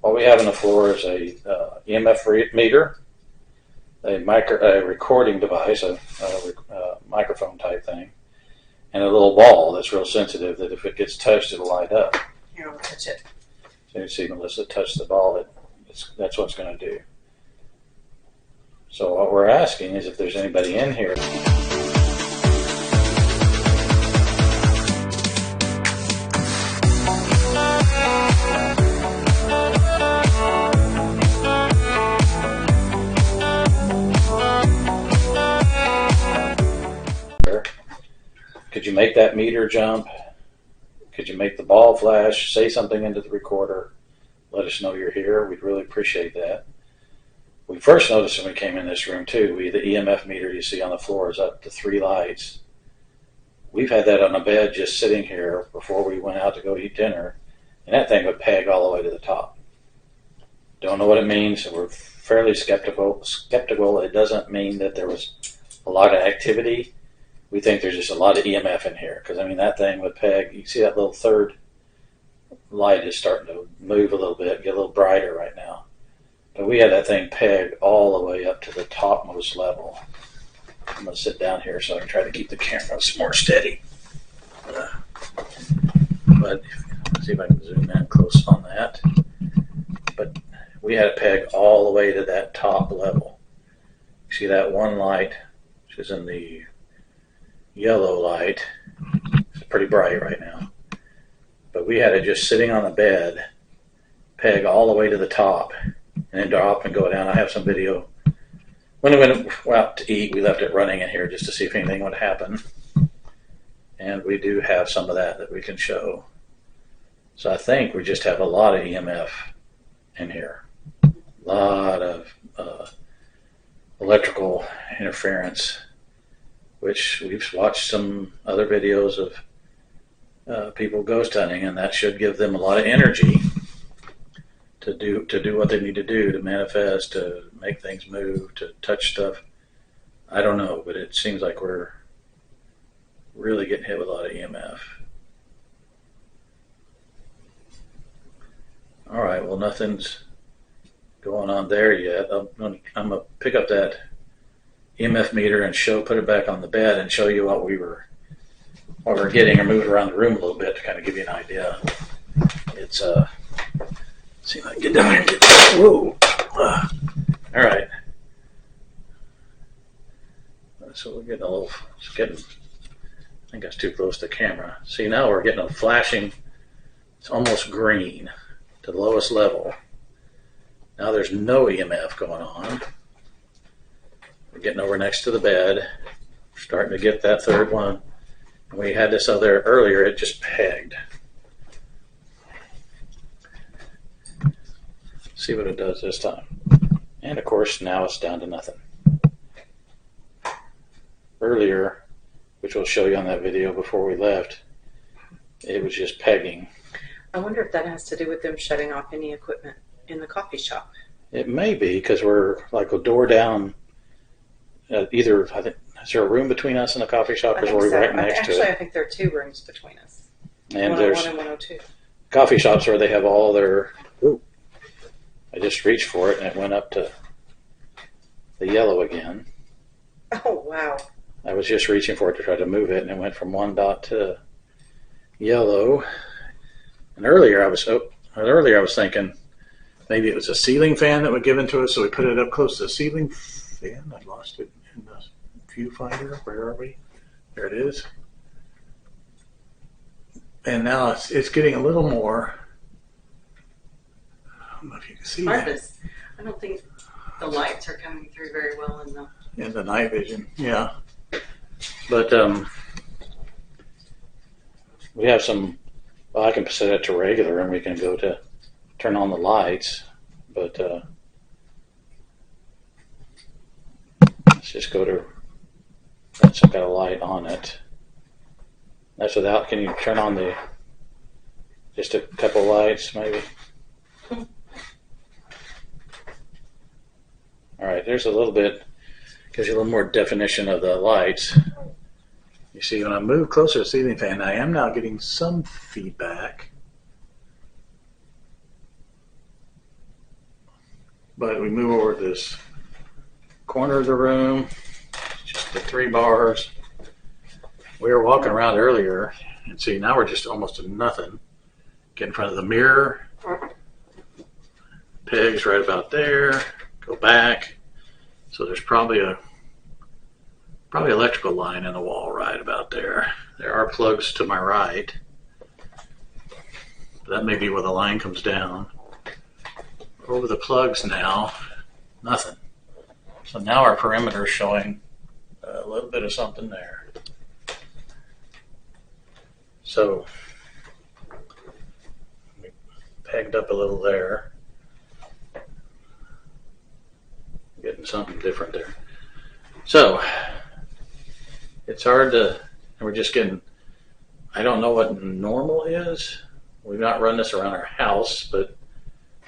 What we have on the floor is a EMF meter, a recording device, a microphone type thing, and a little ball that's real sensitive that if it gets touched, it'll light up. Here, I'll touch it. So you see Melissa touch the ball, that's what it's going to do. So what we're asking is if there's anybody in here. Could you make that meter jump? Could you make the ball flash? Say something into the recorder. Let us know you're here. We'd really appreciate that. We first noticed when we came in this room too, the EMF meter you see on the floor is up to 3 lights. We've had that on a bed just sitting here before we went out to go eat dinner, and that thing would peg all the way to the top. Don't know what it means, and we're fairly skeptical. It doesn't mean that there was a lot of activity. We think there's just a lot of EMF in here, because I mean that thing would peg. You see that little third light is starting to move a little bit, get a little brighter right now. But we had that thing pegged all the way up to the topmost level. I'm going to sit down here so I can try to keep the camera more steady. But let's see if I can zoom in close on that. But we had it pegged all the way to that top level. You see that one light, which is in the yellow light. It's pretty bright right now. But we had it just sitting on the bed, peg all the way to the top, and then drop and go down. I have some video. When we went out to eat, we left it running in here just to see if anything would happen. And we do have some of that we can show. So I think we just have a lot of EMF in here. A lot of electrical interference, which we've watched some other videos of people ghost hunting, and that should give them a lot of energy to do what they need to do, to manifest, to make things move, to touch stuff. I don't know, but it seems like we're really getting hit with a lot of EMF. All right, well, nothing's going on there yet. I'm gonna pick up that EMF meter and put it back on the bed and show you what we're getting, or move it around the room a little bit to kind of give you an idea. It's see if I can get down here and get that. Whoa. All right. So we're getting a little, I think that's too close to the camera. See, now we're getting a flashing, it's almost green to the lowest level. Now there's no EMF going on. We're getting over next to the bed. We're starting to get that third one. When we had this other earlier, it just pegged. See what it does this time. And of course, now it's down to nothing. Earlier, which we'll show you on that video before we left, it was just pegging. I wonder if that has to do with them shutting off any equipment in the coffee shop. It may be, because we're like a door down. Either, I think, is there a room between us and the coffee shop, or are we right next to it? Actually, I think there are 2 rooms between us. And 101 there's and 102. coffee shops where they have all their. Ooh, I just reached for it and it went up to the yellow again. Oh wow! I was just reaching for it to try to move it, and it went from 1 dot to yellow. And earlier I was thinking maybe it was a ceiling fan that would give into us, so we put it up close to the ceiling fan. I lost it in the viewfinder. Where are we? There it is. And now it's getting a little more. I don't know if you can see that. I don't think the lights are coming through very well in the night vision. Yeah, but we have some. Well, I can set it to regular, and we can go to turn on the lights. But let's just go to. That's got a light on it. That's without. Can you turn on just a couple lights, maybe? All right, there's a little bit, gives you a little more definition of the lights. You see, when I move closer to the ceiling fan, I am now getting some feedback. But we move over to this corner of the room, just the 3 bars. We were walking around earlier, and see, now we're just almost to nothing. Get in front of the mirror, pegs right about there, go back. So there's probably electrical line in the wall right about there. There are plugs to my right. That may be where the line comes down. Over the plugs now, nothing. So now our perimeter is showing a little bit of something there. So we pegged up a little there. Getting something different there. So it's hard to, we're just getting, I don't know what normal is. We've not run this around our house, but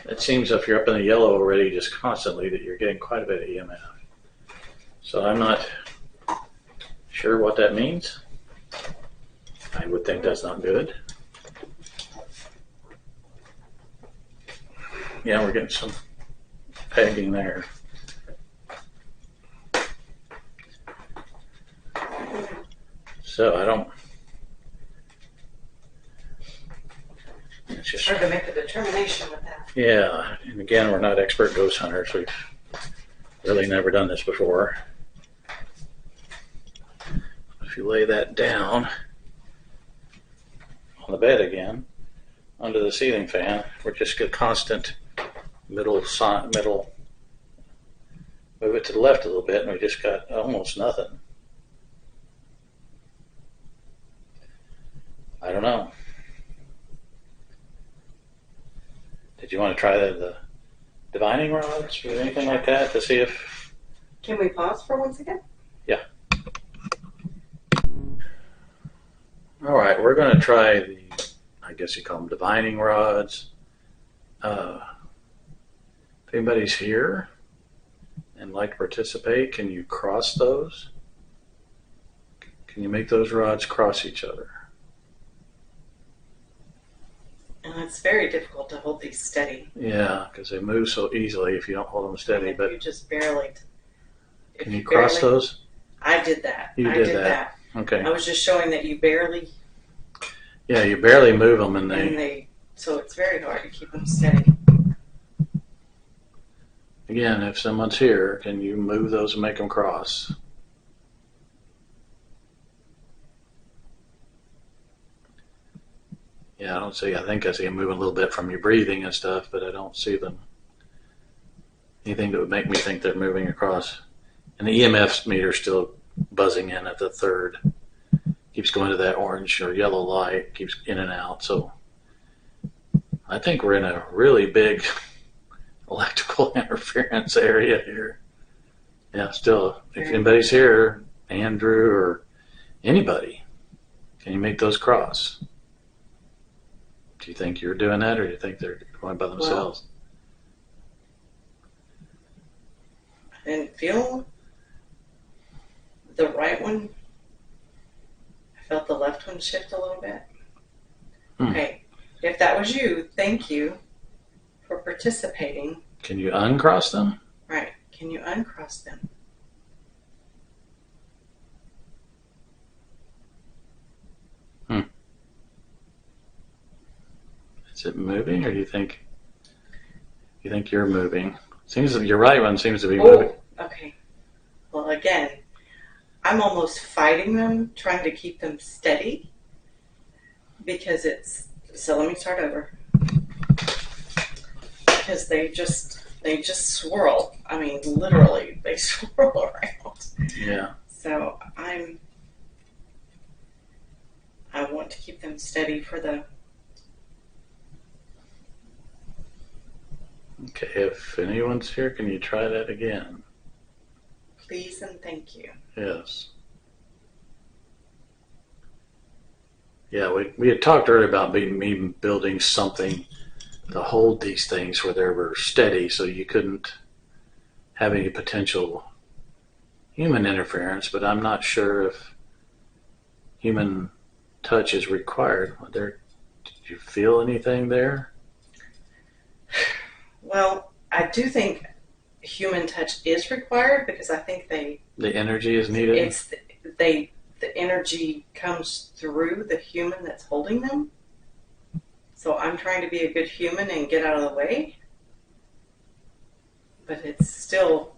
it seems if you're up in the yellow already just constantly that you're getting quite a bit of EMF. So I'm not sure what that means. I would think that's not good. Yeah, we're getting some pegging there. So I don't, it's just hard to make a determination with that. Yeah, and again, we're not expert ghost hunters. We've really never done this before. If you lay that down on the bed again, under the ceiling fan, we're just get constant middle. Move it to the left a little bit, and we just got almost nothing. I don't know. Did you want to try the divining rods or anything like that to see if... Can we pause for 1 second? Yeah. All right, we're going to try the, I guess you call them divining rods. If anybody's here and like to participate, can you cross those? Can you make those rods cross each other? And it's very difficult to hold these steady. Yeah, because they move so easily if you don't hold them steady. But you just barely. Can you cross those? I did that. You did that. Okay. I was just showing that you barely. Yeah, you barely move them, and they. So it's very hard to keep them steady. Again, if someone's here, can you move those and make them cross? Yeah, I don't see. I think I see them moving a little bit from your breathing and stuff, but I don't see them. Anything that would make me think they're moving across. And the EMF meter's still buzzing in at the 3rd. Keeps going to that orange or yellow light, keeps in and out. So I think we're in a really big electrical interference area here. Yeah, still, if anybody's here, Andrew or anybody, can you make those cross? Do you think you're doing that, or do you think they're going by themselves? I didn't feel the right one. I felt the left one shift a little bit. Okay, if that was you, thank you for participating. Can you uncross them? Right, can you uncross them? Is it moving, or do you think you're moving? Seems that your right one seems to be moving. Okay. Well, again, I'm almost fighting them, trying to keep them steady because it's. So let me start over. Because they just swirl. I mean, literally, they swirl around. Yeah. So I want to keep them steady for the. Okay, if anyone's here, can you try that again? Please and thank you. Yes. Yeah, we had talked earlier about me building something to hold these things where they were steady so you couldn't have any potential human interference, but I'm not sure if human touch is required. Did you feel anything there? Well, I do think human touch is required because I think The energy is needed. it's the energy comes through the human that's holding them. So I'm trying to be a good human and get out of the way, but it's still.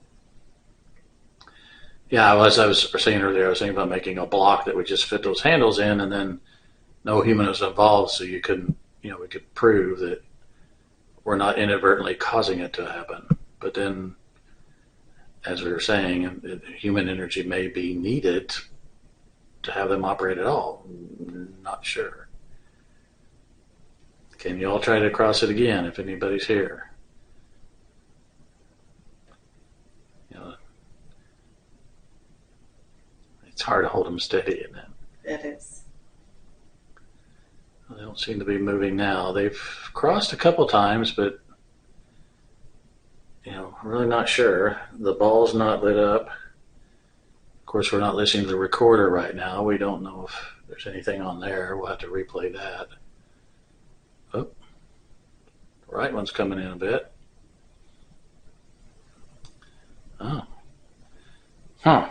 Yeah, as I was saying earlier, I was thinking about making a block that would just fit those handles in, and then no human was involved, so you couldn't, we could prove that we're not inadvertently causing it to happen. But then, as we were saying, human energy may be needed to have them operate at all. Not sure. Can you all try to cross it again if anybody's here? It's hard to hold them steady, isn't it? It is. They don't seem to be moving now. They've crossed a couple times, but I'm really not sure. The ball's not lit up. Of course, we're not listening to the recorder right now. We don't know if there's anything on there. We'll have to replay that. Oh, the right one's coming in a bit. Oh. Huh.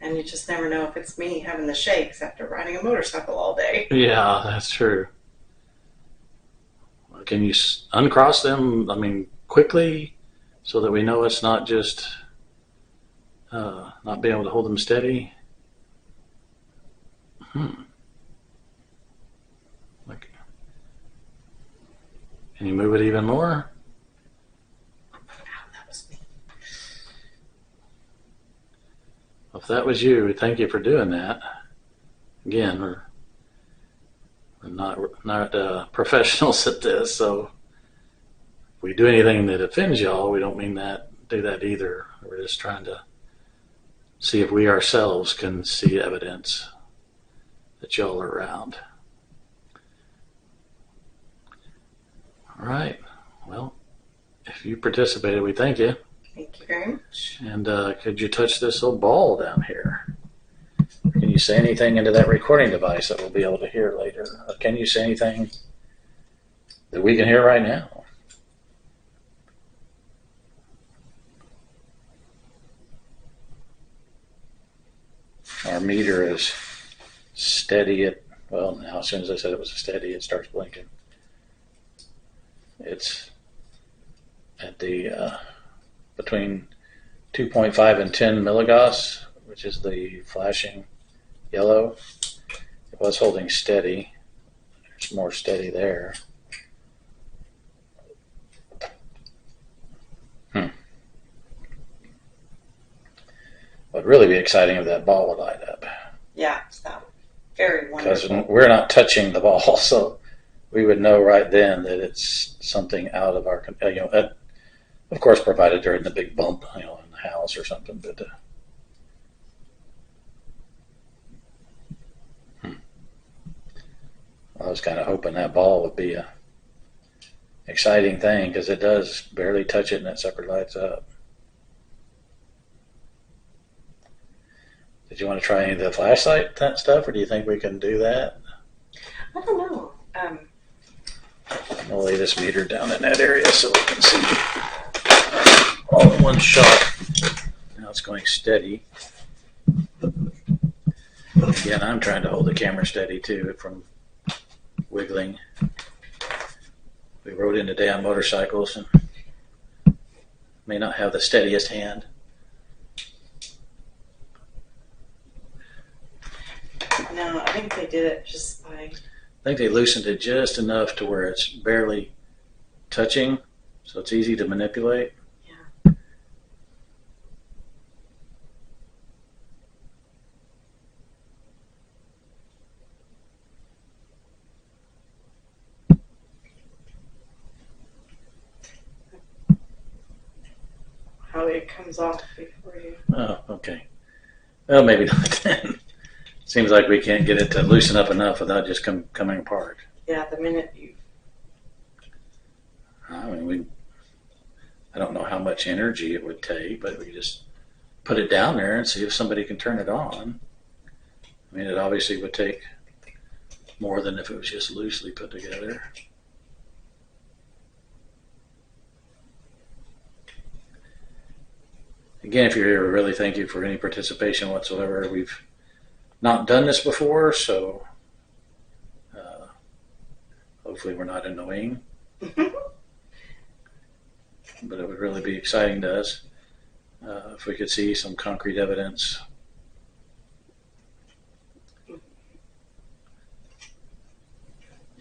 And you just never know if it's me having the shakes after riding a motorcycle all day. Yeah, that's true. Can you uncross them, quickly, so that we know it's not just not being able to hold them steady? Can you move it even more? That was me. Well, if that was you, thank you for doing that. Again, we're not professionals at this, so if we do anything that offends y'all, we don't mean do that either. We're just trying to see if we ourselves can see evidence that y'all are around. All right. Well, if you participated, we thank you. Thank you very much. And could you touch this little ball down here? Can you say anything into that recording device that we'll be able to hear later? Or can you say anything that we can hear right now? Our meter is steady at, now as soon as I said it was steady, it starts blinking. It's at the between 2.5 and 10 milligauss, which is the flashing yellow. It was holding steady. There's more steady there. Would really be exciting if that ball would light up. Yeah, that very wonderful. Because we're not touching the ball, so we would know right then that it's something out of our, of course, provided during the big bump, in the house or something. But I was kind of hoping that ball would be a exciting thing because it does barely touch it and it sucker lights up. Did you want to try any of the flashlight stuff, or do you think we can do that? I don't know. I'll lay this meter down in that area so we can see all in one shot. Now it's going steady. Again, I'm trying to hold the camera steady too from wiggling. We rode in today on motorcycles and may not have the steadiest hand. No, I think they did it just by... I think they loosened it just enough to where it's barely touching, so it's easy to manipulate. Yeah. How it comes off before you... Oh, okay. Well, maybe not then. Seems like we can't get it to loosen up enough without just coming apart. Yeah, the minute you... I don't know how much energy it would take, but we just put it down there and see if somebody can turn it on. It obviously would take more than if it was just loosely put together. Again, if you're here, we really thank you for any participation whatsoever. We've not done this before, so hopefully we're not annoying. But it would really be exciting to us if we could see some concrete evidence.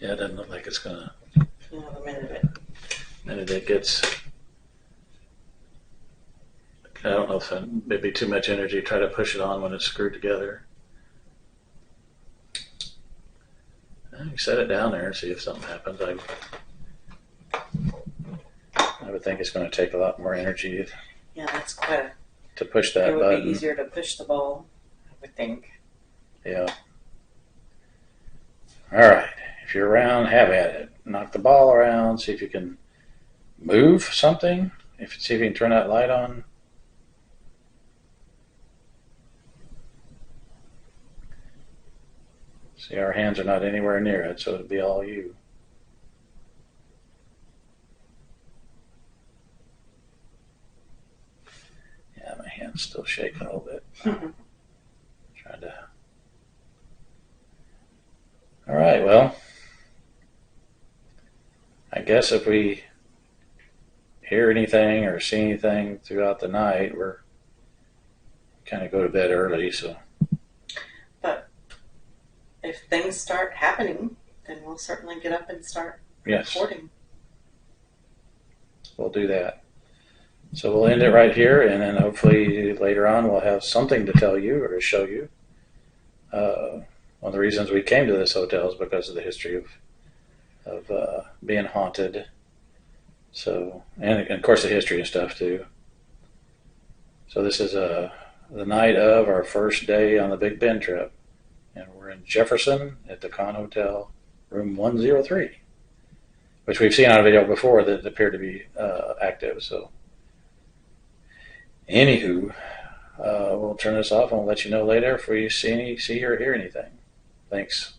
Yeah, it doesn't look like it's gonna. No, the minute it gets. I don't know if it'd be too much energy to try to push it on when it's screwed together. You can set it down there and see if something happens. I would think it's going to take a lot more energy. Yeah, that's quite a. To push that it would button. Be easier to push the ball, I would think. Yeah. All right. If you're around, have at it. Knock the ball around. See if you can move something. See if you can turn that light on. See, our hands are not anywhere near it, so it'll be all you. Yeah, my hand's still shaking a little bit. Trying to. All right, well, I guess if we hear anything or see anything throughout the night, we're kind of go to bed early, so. But if things start happening, then we'll certainly get up and start reporting. We'll do that. So we'll end it right here, and then hopefully later on we'll have something to tell you or to show you. One of the reasons we came to this hotel is because of the history of being haunted. So, and of course the history and stuff too. So this is the night of our first day on the Big Bend trip. And we're in Jefferson at the Kahn Hotel, room 103, which we've seen on a video before that appeared to be active. So, anywho, we'll turn this off and we'll let you know later if we see or hear anything. Thanks.